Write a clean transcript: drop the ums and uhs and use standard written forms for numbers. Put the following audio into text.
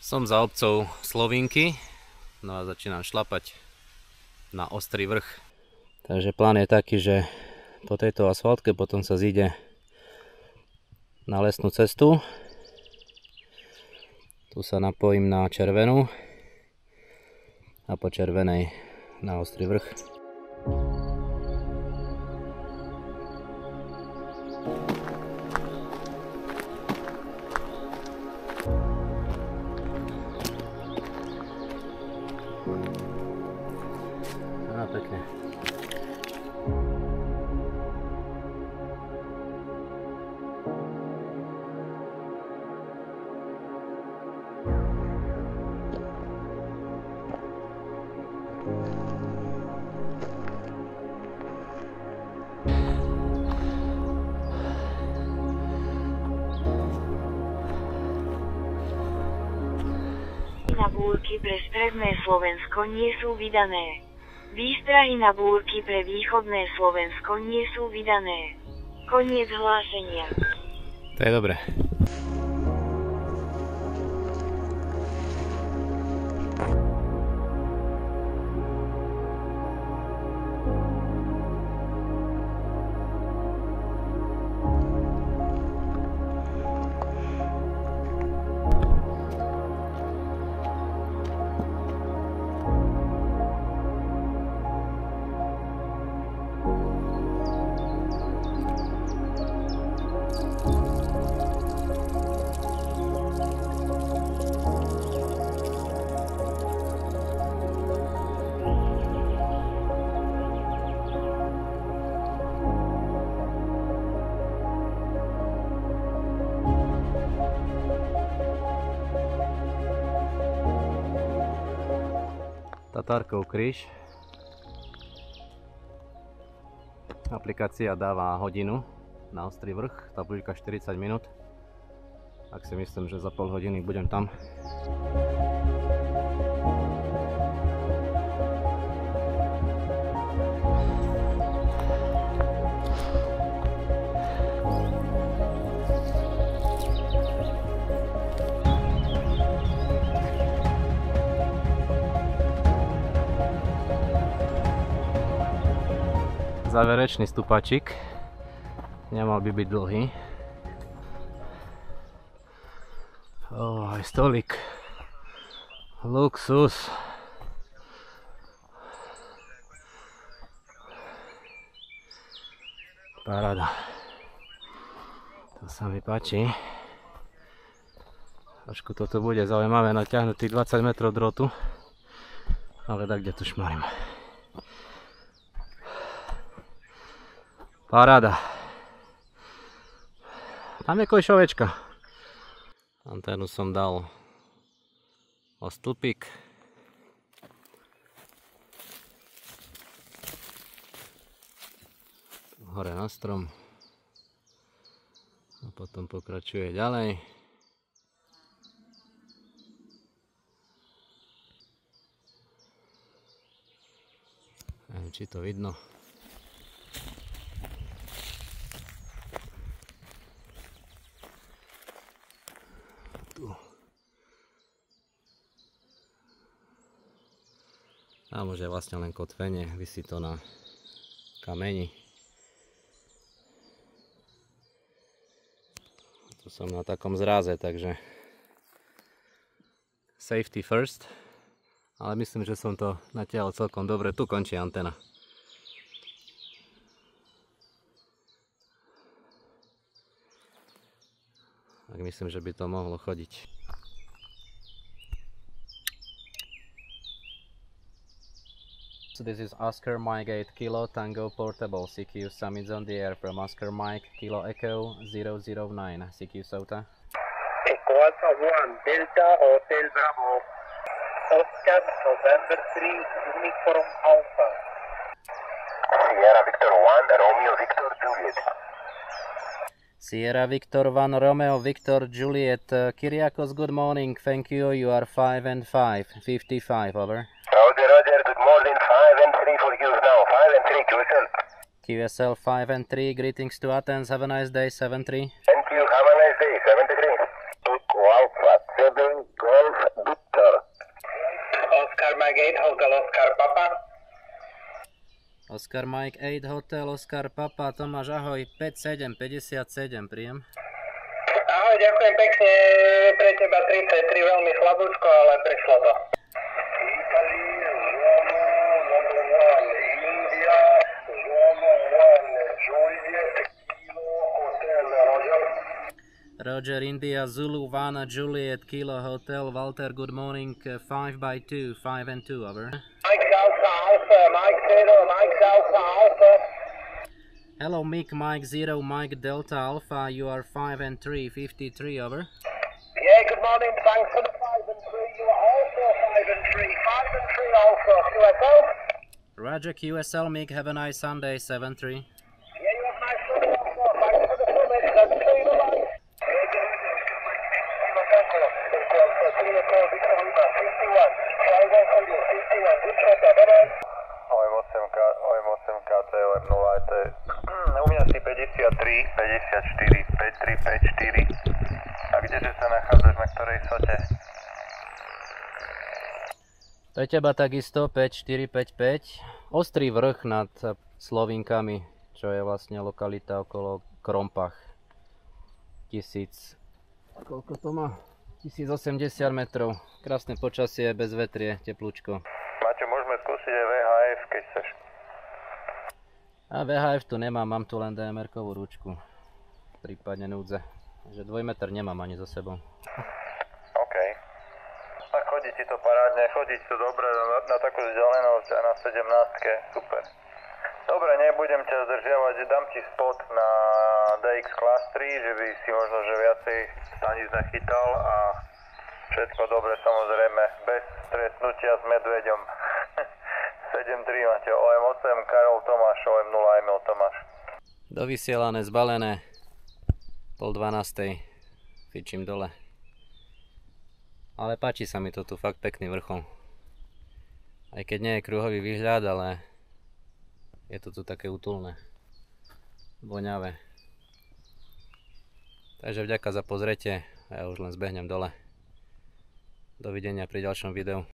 Som za obcov Slovinky, no a začínam šlapať na Ostrý vrch. Takže plán je taký, že po tejto asfaltke potom sa zíde na lesnú cestu. Tu sa napojím na červenú a po červenej na Ostrý vrch. Pekne. Na búrky pre stredné Slovensko nie sú vydané. Výstrahy na búrky pre východné Slovensko nie sú vydané. Koniec hlásenia. To je dobré. Tatárkov kríž. Aplikácia dáva hodinu na Ostrý vrch, tabuľka 40 minút. Tak si myslím, že za pol hodiny budem tam. Záverečný stupačik, nemal by byť dlhý. Aj stolík, luxus. Paráda, to sa mi páči. Trošku toto bude zaujímavé natiahnuť tých 20 metrov drotu, ale tak kde tu šmarím. Paráda. Tam je kojšovečka. Anténu som dal o stĺpik. Hore na strom. A potom pokračuje ďalej. Neviem, či to vidno. Tam už je vlastne len kotvenie, visí to na kameni. Tu som na takom zráze, takže safety first. Ale myslím, že som to natiahol celkom dobre. Tu končí anténa. Tak myslím, že by to mohlo chodiť. So this is Oscar Mike 8 Kilo Tango Portable CQ Summits on the air from Oscar Mike Kilo Echo 009 CQ SOTA. Echo Alpha 1 Delta Hotel Bravo Oscar November 3 Uniform Alpha Sierra Victor 1 Romeo Victor Juliet. Sierra Victor 1 Romeo Victor Juliet. Kyriakos, good morning, thank you, you are 5 and 5, 55, over. Roger, Roger, good morning, 5 and 3 for you now, 5 and 3, QSL. QSL 5 and 3, greetings to Athens, have a nice day, 7-3. Thank you, have a nice day, 73. Alpha 7 Golf Victor. Oscar Mike 8 Hotel Oscar Papa. Oscar Mike 8 Hotel Oscar Papa, Tomáš, ahoj, 5757, príjem. Ahoj, ďakujem pekne, pre teba 33, veľmi slabúčko, ale prišlo to. Roger, India, Zulu, Vana, Juliet, Kilo Hotel, Walter, good morning, 5x2, 5 and 2, over. Mike Alpha Alpha, Mike Zero, Mike Alpha Alpha. Hello, Mick, Mike 0, Mike Delta Alpha, you are 5 and 3, 53, over. Yeah, good morning, thanks for the 5 and 3, you are also 5 and 3, 5 and 3 also, QSL. Roger, QSL, Mick, have a nice Sunday, 7-3. Yeah, you have a nice Sunday also, thanks for the summit, 7-3, bye-bye. OM8KT, OM0, to je u mňa si 53, 54, 53, 54. A kdeže sa nachádzaš, na ktorej sote? Pre teba takisto 5455. Ostrý vrch nad Slovinkami, čo je vlastne lokalita okolo Krompach. 1000, koľko to má? 1080 metrov. Krásne počasie, bez vetrie, teplúčko. Maťo, môžeme skúsiť aj VHF, keď chceš. A VHF tu nemám, mám tu len DMR-kovú ručku. Prípadne núdze. Takže 2 meter nemám ani so sebou. OK. Tak chodí ti to parádne, chodí ti to dobre na takú vzdialenosť a na 17-ke, super. Dobre, nebudem ťa zdržiavať, dám ti spot na DX Class 3, že by si možno že viacej staníc nachytal a všetko dobre, samozrejme, bez stretnutia s medveďom. 7-3 máte OM8, Karol Tomáš, OM0, Emil Tomáš. Dovysielané, zbalené. 11:30, fičím dole. Ale páči sa mi to tu, fakt pekný vrchol. Aj keď nie je kruhový výhľad, ale je to tu také útulné. Voňavé. Takže vďaka za pozretie a ja už len zbehnem dole. Dovidenia pri ďalšom videu.